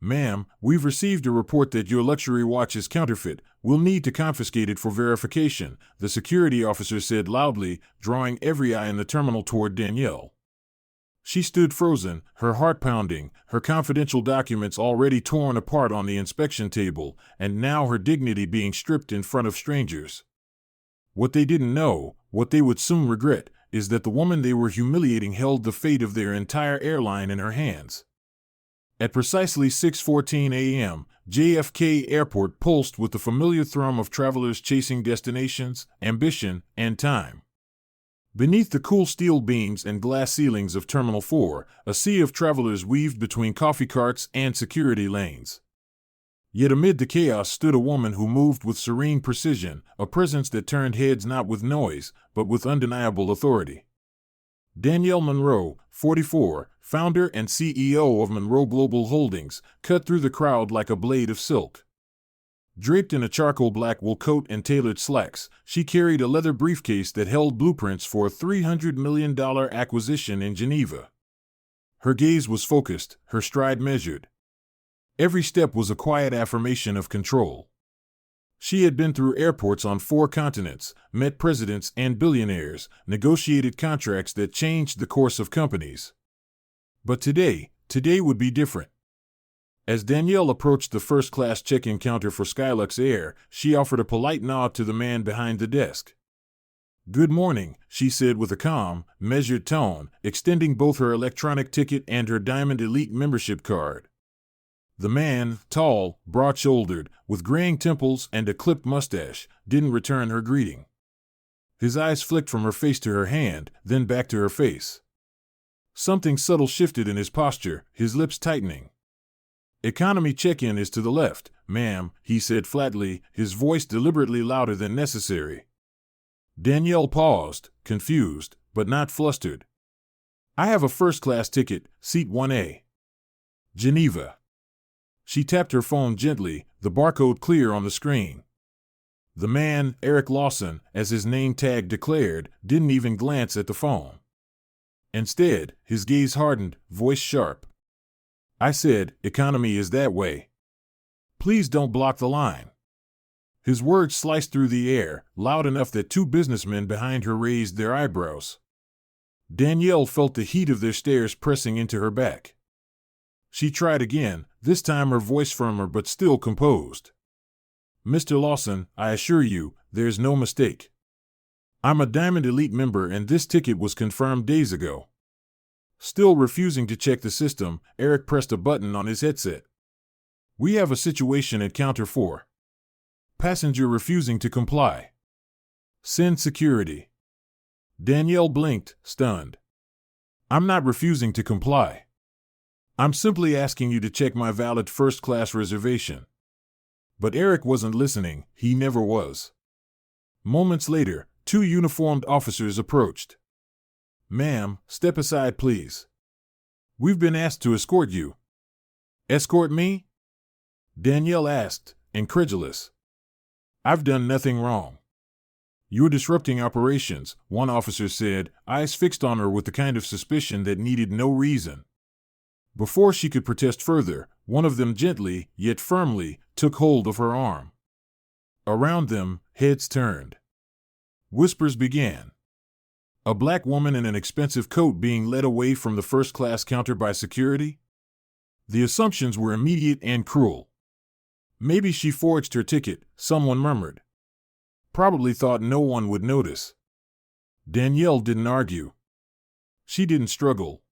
Ma'am, we've received a report that your luxury watch is counterfeit. We'll need to confiscate it for verification, the security officer said loudly, drawing every eye in the terminal toward Danielle. She stood frozen, her heart pounding, her confidential documents already torn apart on the inspection table, and now her dignity being stripped in front of strangers. What they didn't know, what they would soon regret, is that the woman they were humiliating held the fate of their entire airline in her hands. At precisely 6:14 a.m., JFK Airport pulsed with the familiar thrum of travelers chasing destinations, ambition, and time. Beneath the cool steel beams and glass ceilings of Terminal 4, a sea of travelers weaved between coffee carts and security lanes. Yet amid the chaos stood a woman who moved with serene precision, a presence that turned heads not with noise, but with undeniable authority. Danielle Monroe, 44, founder and CEO of Monroe Global Holdings, cut through the crowd like a blade of silk. Draped in a charcoal black wool coat and tailored slacks, she carried a leather briefcase that held blueprints for a $300 million acquisition in Geneva. Her gaze was focused, her stride measured. Every step was a quiet affirmation of control. She had been through airports on 4 continents, met presidents and billionaires, negotiated contracts that changed the course of companies. But today would be different. As Danielle approached the first-class check-in counter for Skylux Air, she offered a polite nod to the man behind the desk. "Good morning," she said with a calm, measured tone, extending both her electronic ticket and her Diamond Elite membership card. The man, tall, broad-shouldered, with graying temples and a clipped mustache, didn't return her greeting. His eyes flicked from her face to her hand, then back to her face. Something subtle shifted in his posture, his lips tightening. "Economy check-in is to the left, ma'am," he said flatly, his voice deliberately louder than necessary. Danielle paused, confused, but not flustered. "I have a first-class ticket, seat 1A. Geneva." She tapped her phone gently, the barcode clear on the screen. The man, Eric Lawson, as his name tag declared, didn't even glance at the phone. Instead, his gaze hardened, voice sharp. "I said, economy is that way. Please don't block the line." His words sliced through the air, loud enough that 2 businessmen behind her raised their eyebrows. Danielle felt the heat of their stares pressing into her back. She tried again, this time her voice firmer but still composed. "Mr. Lawson, I assure you, there's no mistake. I'm a Diamond Elite member and this ticket was confirmed days ago." Still refusing to check the system, Eric pressed a button on his headset. "We have a situation at Counter 4. Passenger refusing to comply. Send security." Danielle blinked, stunned. "I'm not refusing to comply. I'm simply asking you to check my valid first-class reservation." But Eric wasn't listening, he never was. Moments later, 2 uniformed officers approached. "Ma'am, step aside please. We've been asked to escort you." "Escort me?" Danielle asked, incredulous. "I've done nothing wrong." "You're disrupting operations," one officer said, eyes fixed on her with the kind of suspicion that needed no reason. Before she could protest further, one of them gently, yet firmly, took hold of her arm. Around them, heads turned. Whispers began. A black woman in an expensive coat being led away from the first-class counter by security? The assumptions were immediate and cruel. "Maybe she forged her ticket," someone murmured. "Probably thought no one would notice." Danielle didn't argue. She didn't struggle.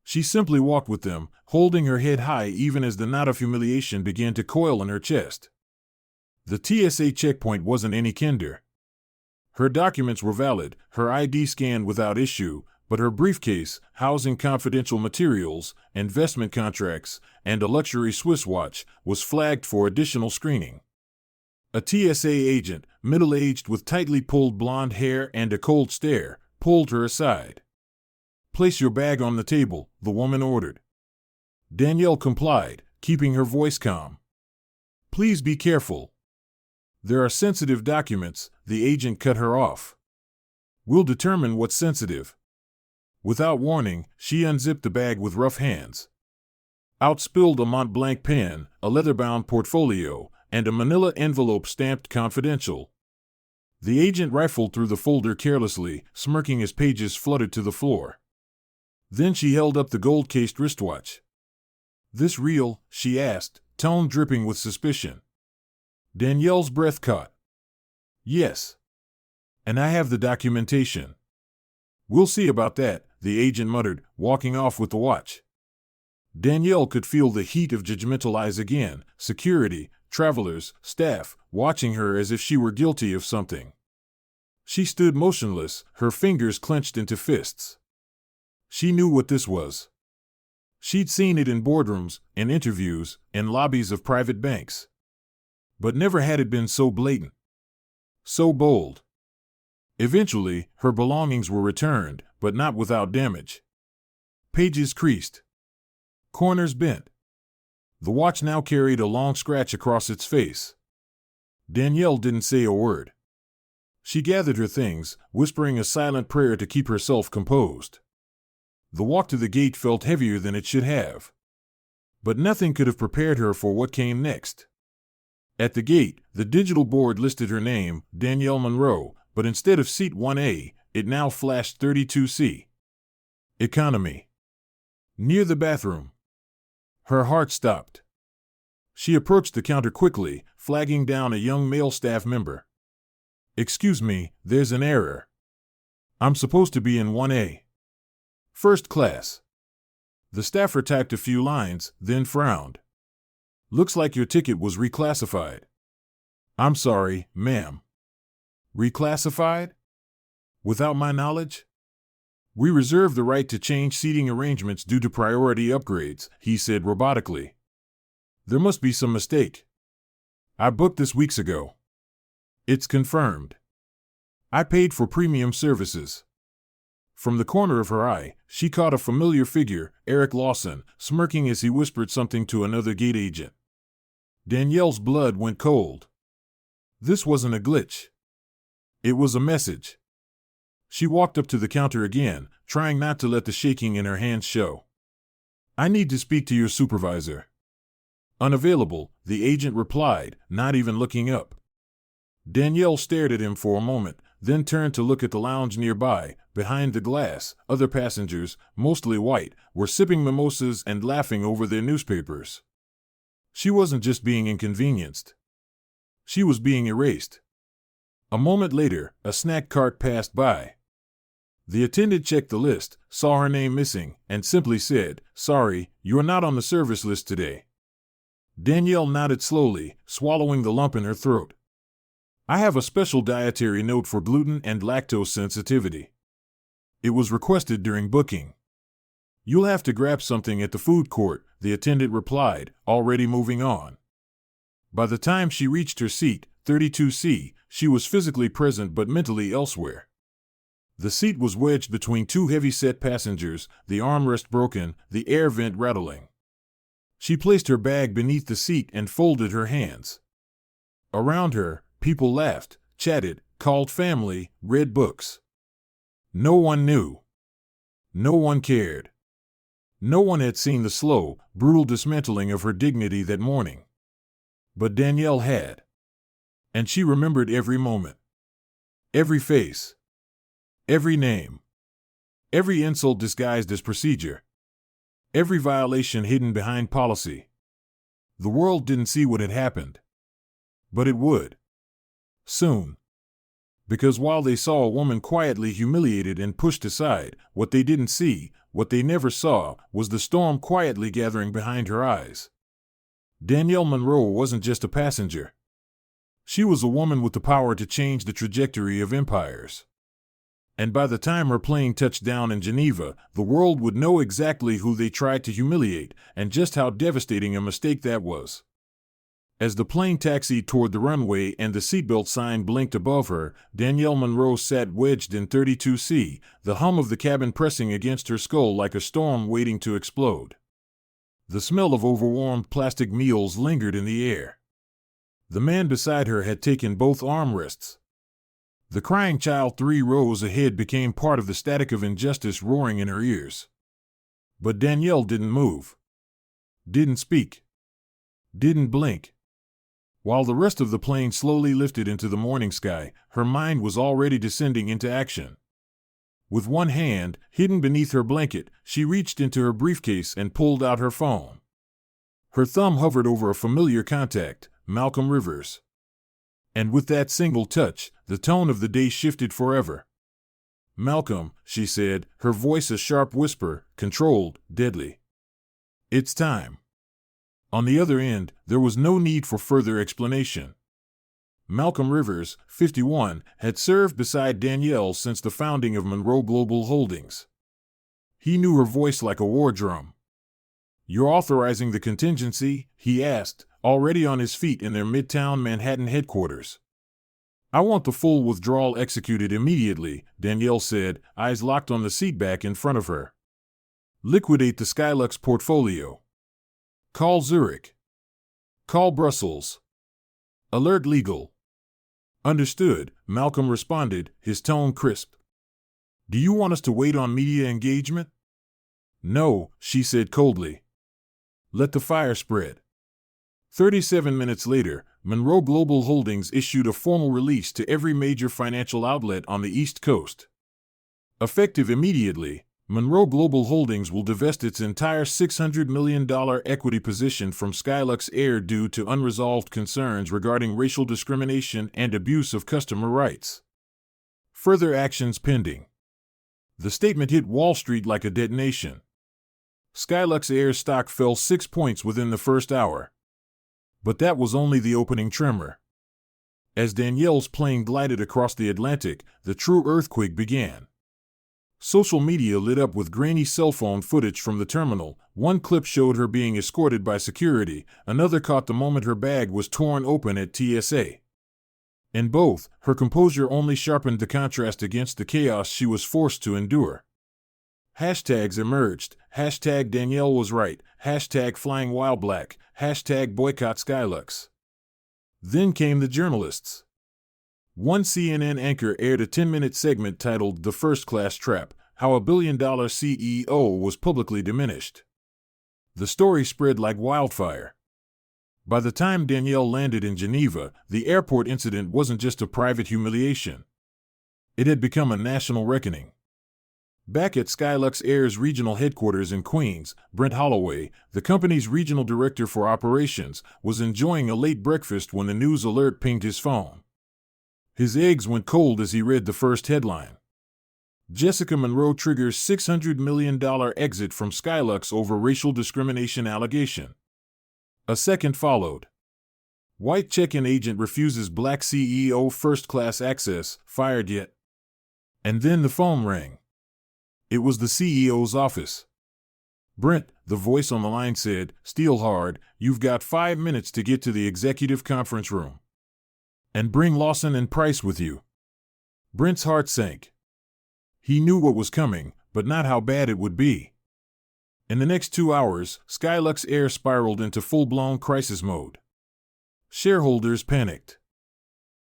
She simply walked with them, holding her head high even as the knot of humiliation began to coil in her chest. The TSA checkpoint wasn't any kinder. Her documents were valid, her ID scanned without issue, but her briefcase, housing confidential materials, investment contracts, and a luxury Swiss watch, was flagged for additional screening. A TSA agent, middle-aged with tightly pulled blonde hair and a cold stare, pulled her aside. "Place your bag on the table," the woman ordered. Danielle complied, keeping her voice calm. "Please be careful. There are sensitive documents," the agent cut her off. "We'll determine what's sensitive." Without warning, she unzipped the bag with rough hands. Out spilled a Mont Blanc pen, a leather-bound portfolio, and a manila envelope stamped confidential. The agent rifled through the folder carelessly, smirking as pages fluttered to the floor. Then she held up the gold-cased wristwatch. "This real?" she asked, tone dripping with suspicion. Danielle's breath caught. "Yes. And I have the documentation." "We'll see about that," the agent muttered, walking off with the watch. Danielle could feel the heat of judgmental eyes again, security, travelers, staff, watching her as if she were guilty of something. She stood motionless, her fingers clenched into fists. She knew what this was. She'd seen it in boardrooms, in interviews, in lobbies of private banks. But never had it been so blatant. So bold. Eventually, her belongings were returned, but not without damage. Pages creased. Corners bent. The watch now carried a long scratch across its face. Danielle didn't say a word. She gathered her things, whispering a silent prayer to keep herself composed. The walk to the gate felt heavier than it should have. But nothing could have prepared her for what came next. At the gate, the digital board listed her name, Danielle Monroe, but instead of seat 1A, it now flashed 32C. Economy. Near the bathroom. Her heart stopped. She approached the counter quickly, flagging down a young male staff member. "Excuse me, there's an error. I'm supposed to be in 1A. First class." The staffer typed a few lines, then frowned. "Looks like your ticket was reclassified." "I'm sorry, ma'am." "Reclassified? Without my knowledge?" "We reserve the right to change seating arrangements due to priority upgrades," he said robotically. "There must be some mistake. I booked this weeks ago." "It's confirmed. I paid for premium services." From the corner of her eye, she caught a familiar figure, Eric Lawson, smirking as he whispered something to another gate agent. Danielle's blood went cold. This wasn't a glitch. It was a message. She walked up to the counter again, trying not to let the shaking in her hands show. "I need to speak to your supervisor." "Unavailable," the agent replied, not even looking up. Danielle stared at him for a moment, then turned to look at the lounge nearby. Behind the glass, other passengers, mostly white, were sipping mimosas and laughing over their newspapers. She wasn't just being inconvenienced. She was being erased. A moment later, a snack cart passed by. The attendant checked the list, saw her name missing, and simply said, "Sorry, you're not on the service list today." Danielle nodded slowly, swallowing the lump in her throat. "I have a special dietary note for gluten and lactose sensitivity. It was requested during booking." "You'll have to grab something at the food court," the attendant replied, already moving on. By the time she reached her seat, 32C, she was physically present but mentally elsewhere. The seat was wedged between two heavy-set passengers, the armrest broken, the air vent rattling. She placed her bag beneath the seat and folded her hands. Around her, people laughed, chatted, called family, read books. No one knew. No one cared. No one had seen the slow, brutal dismantling of her dignity that morning. But Danielle had. And she remembered every moment. Every face. Every name. Every insult disguised as procedure. Every violation hidden behind policy. The world didn't see what had happened. But it would. Soon. Because while they saw a woman quietly humiliated and pushed aside, what they didn't see, what they never saw, was the storm quietly gathering behind her eyes. Danielle Monroe wasn't just a passenger. She was a woman with the power to change the trajectory of empires. And by the time her plane touched down in Geneva, the world would know exactly who they tried to humiliate and just how devastating a mistake that was. As the plane taxied toward the runway and the seatbelt sign blinked above her, Danielle Monroe sat wedged in 32C, the hum of the cabin pressing against her skull like a storm waiting to explode. The smell of overwarmed plastic meals lingered in the air. The man beside her had taken both armrests. The crying child 3 rows ahead became part of the static of injustice roaring in her ears. But Danielle didn't move. Didn't speak. Didn't blink. While the rest of the plane slowly lifted into the morning sky, her mind was already descending into action. With one hand, hidden beneath her blanket, she reached into her briefcase and pulled out her phone. Her thumb hovered over a familiar contact, Malcolm Rivers. And with that single touch, the tone of the day shifted forever. "Malcolm," she said, her voice a sharp whisper, controlled, deadly. "It's time." On the other end, there was no need for further explanation. Malcolm Rivers, 51, had served beside Danielle since the founding of Monroe Global Holdings. He knew her voice like a war drum. "You're authorizing the contingency?" he asked, already on his feet in their Midtown Manhattan headquarters. "I want the full withdrawal executed immediately," Danielle said, eyes locked on the seatback in front of her. "Liquidate the Skylux portfolio. Call Zurich. Call Brussels. Alert legal." "Understood," Malcolm responded, his tone crisp. "Do you want us to wait on media engagement?" "No," she said coldly. "Let the fire spread." 37 minutes later, Monroe Global Holdings issued a formal release to every major financial outlet on the East Coast. Effective immediately, Monroe Global Holdings will divest its entire $600 million equity position from Skylux Air due to unresolved concerns regarding racial discrimination and abuse of customer rights. Further actions pending. The statement hit Wall Street like a detonation. Skylux Air stock fell 6 points within the first hour. But that was only the opening tremor. As Danielle's plane glided across the Atlantic, the true earthquake began. Social media lit up with grainy cell phone footage from the terminal. One clip showed her being escorted by security, another caught the moment her bag was torn open at TSA. In both, her composure only sharpened the contrast against the chaos she was forced to endure. Hashtags emerged, hashtag Danielle was right, hashtag flying while black, hashtag boycott Skylux. Then came the journalists. One CNN anchor aired a 10-minute segment titled "The First Class Trap: How a Billion-Dollar CEO Was Publicly Diminished." The story spread like wildfire. By the time Danielle landed in Geneva, the airport incident wasn't just a private humiliation. It had become a national reckoning. Back at Skylux Air's regional headquarters in Queens, Brent Holloway, the company's regional director for operations, was enjoying a late breakfast when the news alert pinged his phone. His eggs went cold as he read the first headline. Jessica Monroe triggers $600 million exit from Skylux over racial discrimination allegation. A second followed. White check-in agent refuses black CEO first-class access, fired yet. And then the phone rang. It was the CEO's office. "Brent," the voice on the line said, "steel hard, you've got 5 minutes to get to the executive conference room. And bring Lawson and Price with you." Brent's heart sank. He knew what was coming, but not how bad it would be. In the next 2 hours, Skylux Air spiraled into full-blown crisis mode. Shareholders panicked.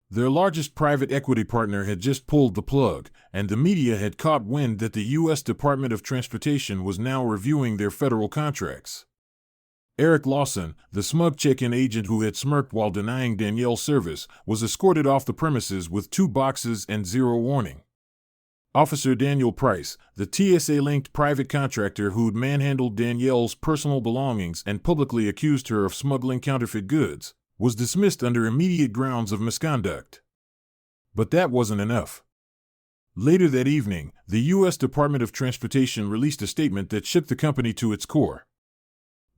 Their largest private equity partner had just pulled the plug, and the media had caught wind that the U.S. Department of Transportation was now reviewing their federal contracts. Eric Lawson, the smug check-in agent who had smirked while denying Danielle service, was escorted off the premises with 2 boxes and 0 warning. Officer Daniel Price, the TSA-linked private contractor who'd manhandled Danielle's personal belongings and publicly accused her of smuggling counterfeit goods, was dismissed under immediate grounds of misconduct. But that wasn't enough. Later that evening, the U.S. Department of Transportation released a statement that shook the company to its core.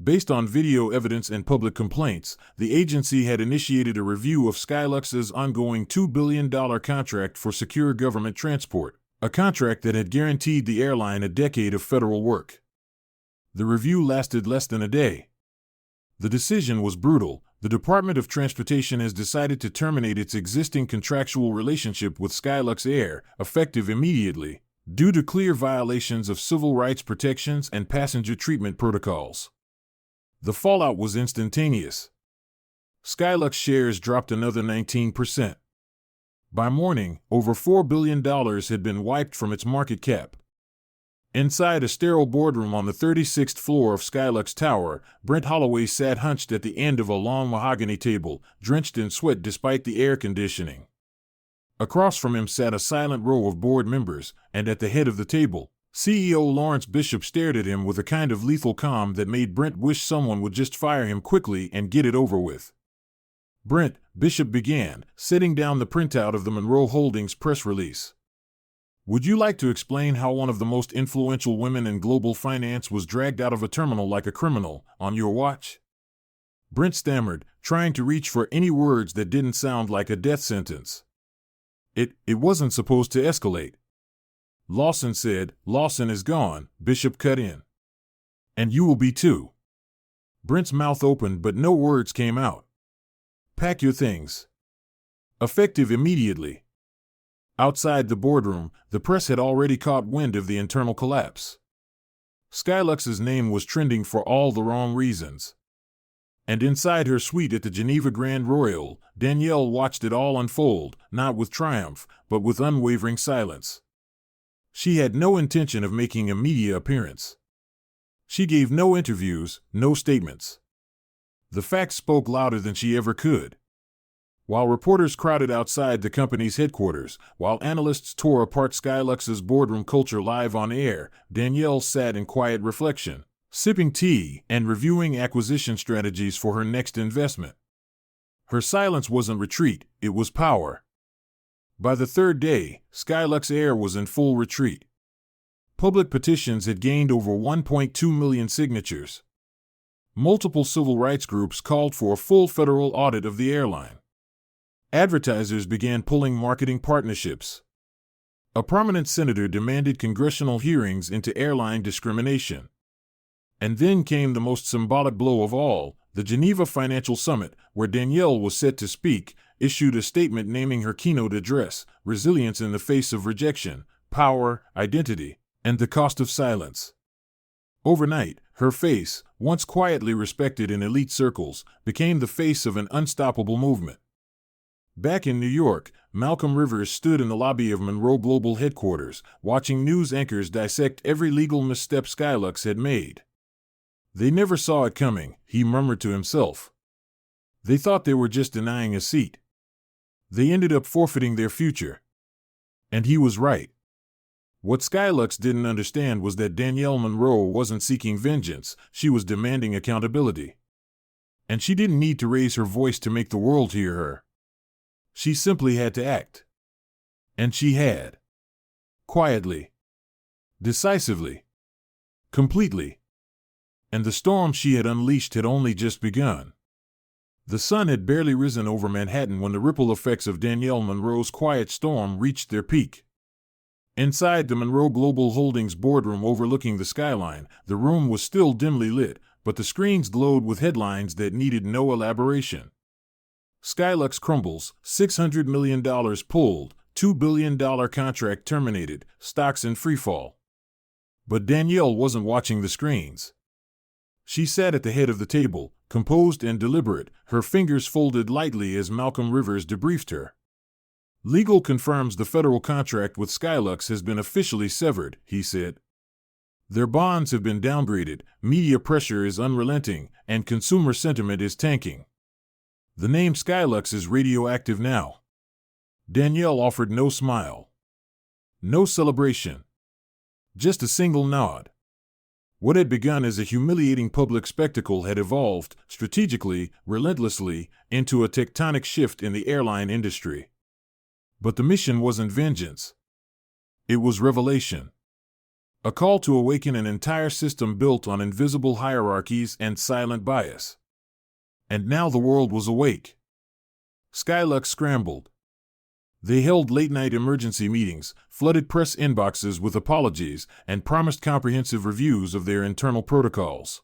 Based on video evidence and public complaints, the agency had initiated a review of Skylux's ongoing $2 billion contract for secure government transport, a contract that had guaranteed the airline a decade of federal work. The review lasted less than a day. The decision was brutal. The Department of Transportation has decided to terminate its existing contractual relationship with Skylux Air, effective immediately, due to clear violations of civil rights protections and passenger treatment protocols. The fallout was instantaneous. Skylux shares dropped another 19%. By morning, over $4 billion had been wiped from its market cap. Inside a sterile boardroom on the 36th floor of Skylux Tower, Brent Holloway sat hunched at the end of a long mahogany table, drenched in sweat despite the air conditioning. Across from him sat a silent row of board members, and at the head of the table, CEO Lawrence Bishop stared at him with a kind of lethal calm that made Brent wish someone would just fire him quickly and get it over with. "Brent," Bishop began, setting down the printout of the Monroe Holdings press release. "Would you like to explain how one of the most influential women in global finance was dragged out of a terminal like a criminal, on your watch?" Brent stammered, trying to reach for any words that didn't sound like a death sentence. It wasn't supposed to escalate." Lawson said. "Lawson is gone," Bishop cut in. "And you will be too." Brent's mouth opened but no words came out. "Pack your things." Effective immediately. Outside the boardroom, the press had already caught wind of the internal collapse. Skylux's name was trending for all the wrong reasons. And inside her suite at the Geneva Grand Royal, Danielle watched it all unfold, not with triumph, but with unwavering silence. She had no intention of making a media appearance. She gave no interviews, no statements. The facts spoke louder than she ever could. While reporters crowded outside the company's headquarters, while analysts tore apart Skylux's boardroom culture live on air, Danielle sat in quiet reflection, sipping tea and reviewing acquisition strategies for her next investment. Her silence wasn't retreat, it was power. By the third day, Skylux Air was in full retreat. Public petitions had gained over 1.2 million signatures. Multiple civil rights groups called for a full federal audit of the airline. Advertisers began pulling marketing partnerships. A prominent senator demanded congressional hearings into airline discrimination. And then came the most symbolic blow of all. The Geneva Financial Summit, where Danielle was set to speak, issued a statement naming her keynote address, "Resilience in the Face of Rejection, Power, Identity, and the Cost of Silence." Overnight, her face, once quietly respected in elite circles, became the face of an unstoppable movement. Back in New York, Malcolm Rivers stood in the lobby of Monroe Global headquarters, watching news anchors dissect every legal misstep Skylux had made. "They never saw it coming," he murmured to himself. "They thought they were just denying a seat. They ended up forfeiting their future." And he was right. What Skylux didn't understand was that Danielle Monroe wasn't seeking vengeance, she was demanding accountability. And she didn't need to raise her voice to make the world hear her. She simply had to act. And she had. Quietly. Decisively. Completely. And the storm she had unleashed had only just begun. The sun had barely risen over Manhattan when the ripple effects of Danielle Monroe's quiet storm reached their peak. Inside the Monroe Global Holdings boardroom overlooking the skyline, the room was still dimly lit, but the screens glowed with headlines that needed no elaboration. Skylux crumbles, $600 million pulled, $2 billion contract terminated, stocks in freefall. But Danielle wasn't watching the screens. She sat at the head of the table, composed and deliberate, her fingers folded lightly as Malcolm Rivers debriefed her. "Legal confirms the federal contract with Skylux has been officially severed," he said. "Their bonds have been downgraded, media pressure is unrelenting, and consumer sentiment is tanking. The name Skylux is radioactive now." Danielle offered no smile. No celebration. Just a single nod. What had begun as a humiliating public spectacle had evolved, strategically, relentlessly, into a tectonic shift in the airline industry. But the mission wasn't vengeance. It was revelation. A call to awaken an entire system built on invisible hierarchies and silent bias. And now the world was awake. Skylux scrambled. They held late-night emergency meetings, flooded press inboxes with apologies, and promised comprehensive reviews of their internal protocols.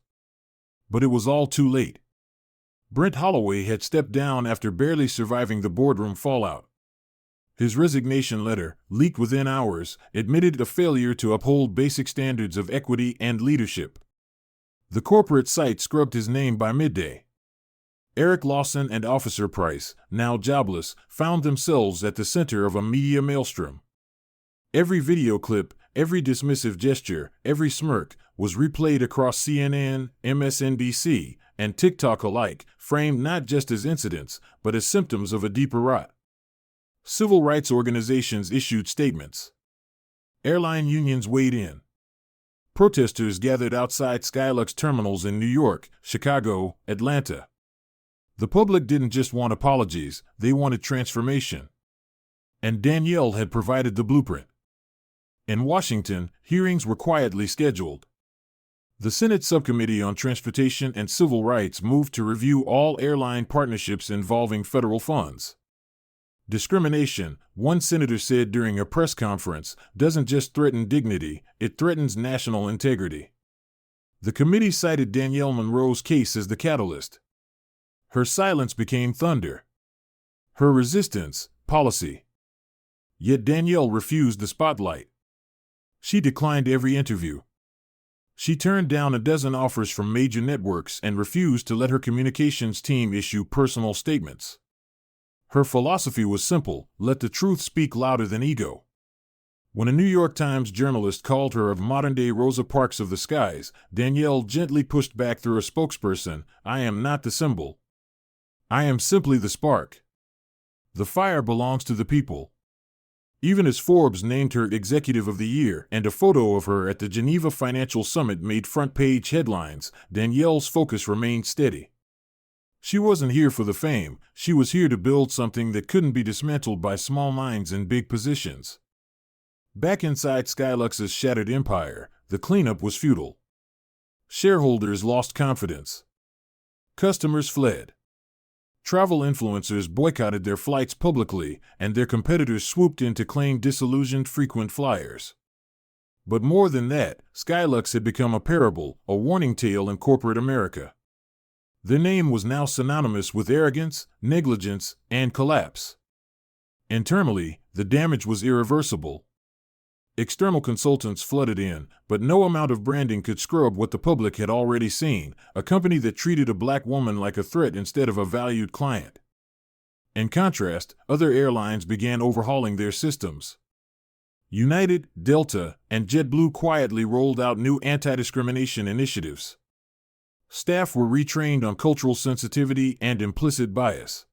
But it was all too late. Brent Holloway had stepped down after barely surviving the boardroom fallout. His resignation letter, leaked within hours, admitted a failure to uphold basic standards of equity and leadership. The corporate site scrubbed his name by midday. Eric Lawson and Officer Price, now jobless, found themselves at the center of a media maelstrom. Every video clip, Every dismissive gesture, every smirk, was replayed across CNN, MSNBC, and TikTok alike, framed not just as incidents, but as symptoms of a deeper rot. Civil rights organizations issued statements. Airline unions weighed in. Protesters gathered outside Skylux terminals in New York, Chicago, Atlanta. The public didn't just want apologies, they wanted transformation. And Danielle had provided the blueprint. In Washington, hearings were quietly scheduled. The Senate Subcommittee on Transportation and Civil Rights moved to review all airline partnerships involving federal funds. Discrimination, one senator said during a press conference, doesn't just threaten dignity, it threatens national integrity. The committee cited Danielle Monroe's case as the catalyst. Her silence became thunder. Her resistance, policy. Yet Danielle refused the spotlight. She declined every interview. She turned down a dozen offers from major networks and refused to let her communications team issue personal statements. Her philosophy was simple: let the truth speak louder than ego. When a New York Times journalist called her a modern-day Rosa Parks of the skies, Danielle gently pushed back through a spokesperson, "I am not the symbol. I am simply the spark. The fire belongs to the people." Even as Forbes named her Executive of the Year and a photo of her at the Geneva Financial Summit made front-page headlines, Danielle's focus remained steady. She wasn't here for the fame, she was here to build something that couldn't be dismantled by small minds in big positions. Back inside Skylux's shattered empire, the cleanup was futile. Shareholders lost confidence. Customers fled. Travel influencers boycotted their flights publicly, and their competitors swooped in to claim disillusioned frequent flyers. But more than that, Skylux had become a parable, a warning tale in corporate America. Their name was now synonymous with arrogance, negligence, and collapse. Internally, the damage was irreversible. External consultants flooded in, but no amount of branding could scrub what the public had already seen: a company that treated a black woman like a threat instead of a valued client. In contrast, other airlines began overhauling their systems. United, Delta, and JetBlue quietly rolled out new anti-discrimination initiatives. Staff were retrained on cultural sensitivity and implicit bias.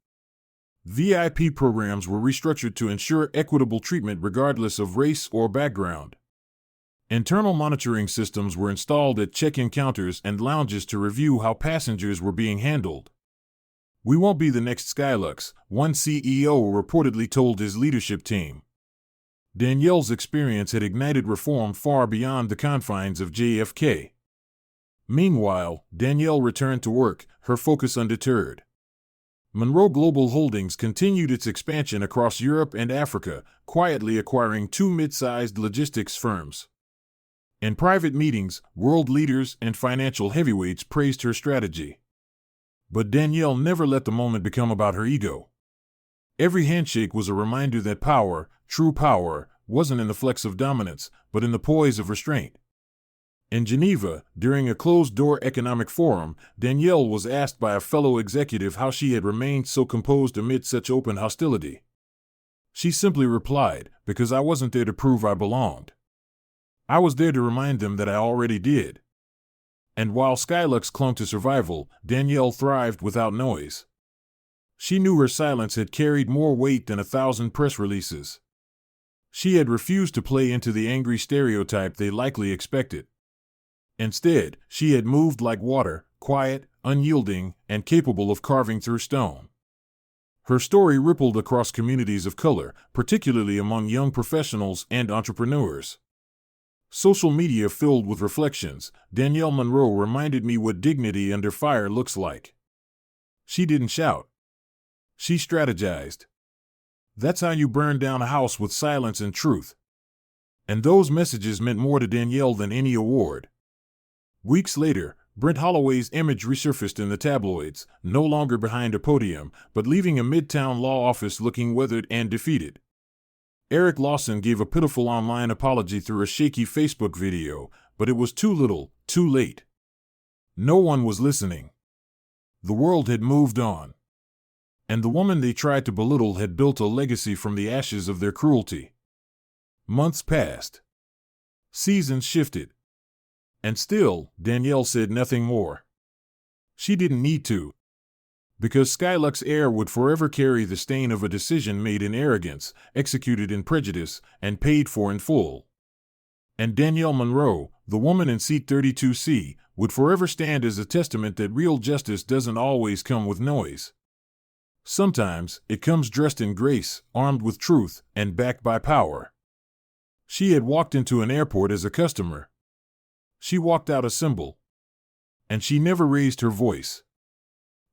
VIP programs were restructured to ensure equitable treatment regardless of race or background. Internal monitoring systems were installed at check-in counters and lounges to review how passengers were being handled. "We won't be the next Skylux," one CEO reportedly told his leadership team. Danielle's experience had ignited reform far beyond the confines of JFK. Meanwhile, Danielle returned to work, her focus undeterred. Monroe Global Holdings continued its expansion across Europe and Africa, quietly acquiring 2 mid-sized logistics firms. In private meetings, world leaders and financial heavyweights praised her strategy. But Danielle never let the moment become about her ego. Every handshake was a reminder that power, true power, wasn't in the flex of dominance, but in the poise of restraint. In Geneva, during a closed-door economic forum, Danielle was asked by a fellow executive how she had remained so composed amid such open hostility. She simply replied, "Because I wasn't there to prove I belonged. I was there to remind them that I already did." And while Skylux clung to survival, Danielle thrived without noise. She knew her silence had carried more weight than 1,000 press releases. She had refused to play into the angry stereotype they likely expected. Instead, she had moved like water, quiet, unyielding, and capable of carving through stone. Her story rippled across communities of color, particularly among young professionals and entrepreneurs. Social media filled with reflections, Danielle Monroe reminded me what dignity under fire looks like. She didn't shout. She strategized. That's how you burn down a house with silence and truth. And those messages meant more to Danielle than any award. Weeks later, Brent Holloway's image resurfaced in the tabloids, no longer behind a podium, but leaving a midtown law office looking weathered and defeated. Eric Lawson gave a pitiful online apology through a shaky Facebook video, but it was too little, too late. No one was listening. The world had moved on. And the woman they tried to belittle had built a legacy from the ashes of their cruelty. Months passed. Seasons shifted. And still, Danielle said nothing more. She didn't need to. Because Skylux's heir would forever carry the stain of a decision made in arrogance, executed in prejudice, and paid for in full. And Danielle Monroe, the woman in seat 32C, would forever stand as a testament that real justice doesn't always come with noise. Sometimes, it comes dressed in grace, armed with truth, and backed by power. She had walked into an airport as a customer. She walked out a symbol. And she never raised her voice.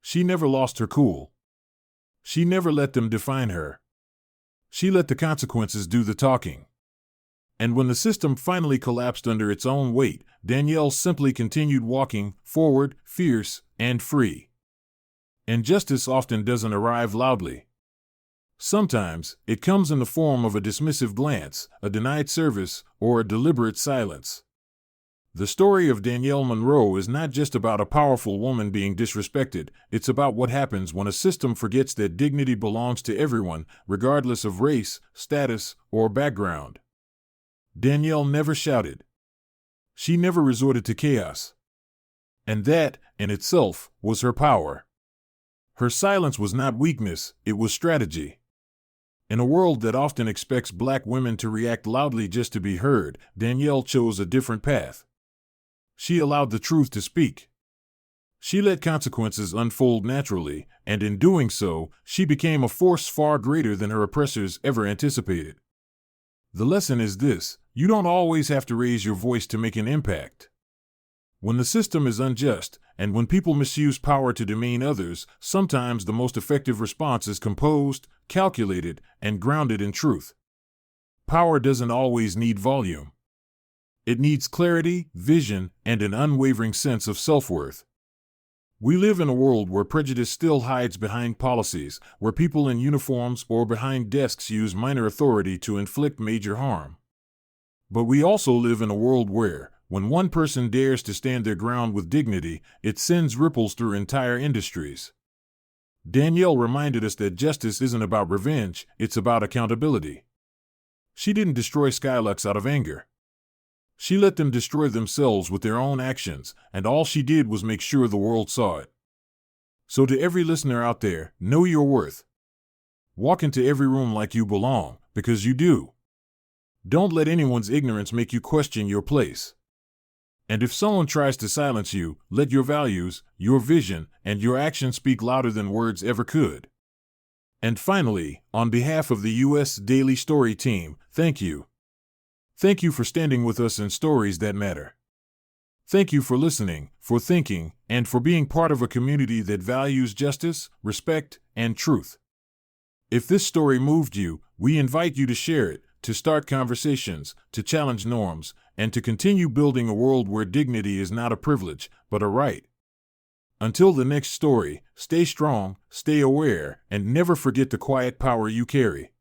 She never lost her cool. She never let them define her. She let the consequences do the talking. And when the system finally collapsed under its own weight, Danielle simply continued walking forward, fierce and free. And justice often doesn't arrive loudly. Sometimes, it comes in the form of a dismissive glance, a denied service, or a deliberate silence. The story of Danielle Monroe is not just about a powerful woman being disrespected, it's about what happens when a system forgets that dignity belongs to everyone, regardless of race, status, or background. Danielle never shouted. She never resorted to chaos. And that, in itself, was her power. Her silence was not weakness, it was strategy. In a world that often expects black women to react loudly just to be heard, Danielle chose a different path. She allowed the truth to speak. She let consequences unfold naturally, and in doing so, she became a force far greater than her oppressors ever anticipated. The lesson is this: you don't always have to raise your voice to make an impact. When the system is unjust, and when people misuse power to demean others, sometimes the most effective response is composed, calculated, and grounded in truth. Power doesn't always need volume. It needs clarity, vision, and an unwavering sense of self-worth. We live in a world where prejudice still hides behind policies, where people in uniforms or behind desks use minor authority to inflict major harm. But we also live in a world where, when one person dares to stand their ground with dignity, it sends ripples through entire industries. Danielle reminded us that justice isn't about revenge, it's about accountability. She didn't destroy Skylux out of anger. She let them destroy themselves with their own actions, and all she did was make sure the world saw it. So to every listener out there, know your worth. Walk into every room like you belong, because you do. Don't let anyone's ignorance make you question your place. And if someone tries to silence you, let your values, your vision, and your actions speak louder than words ever could. And finally, on behalf of the U.S. Daily Story team, thank you. Thank you for standing with us in stories that matter. Thank you for listening, for thinking, and for being part of a community that values justice, respect, and truth. If this story moved you, we invite you to share it, to start conversations, to challenge norms, and to continue building a world where dignity is not a privilege, but a right. Until the next story, stay strong, stay aware, and never forget the quiet power you carry.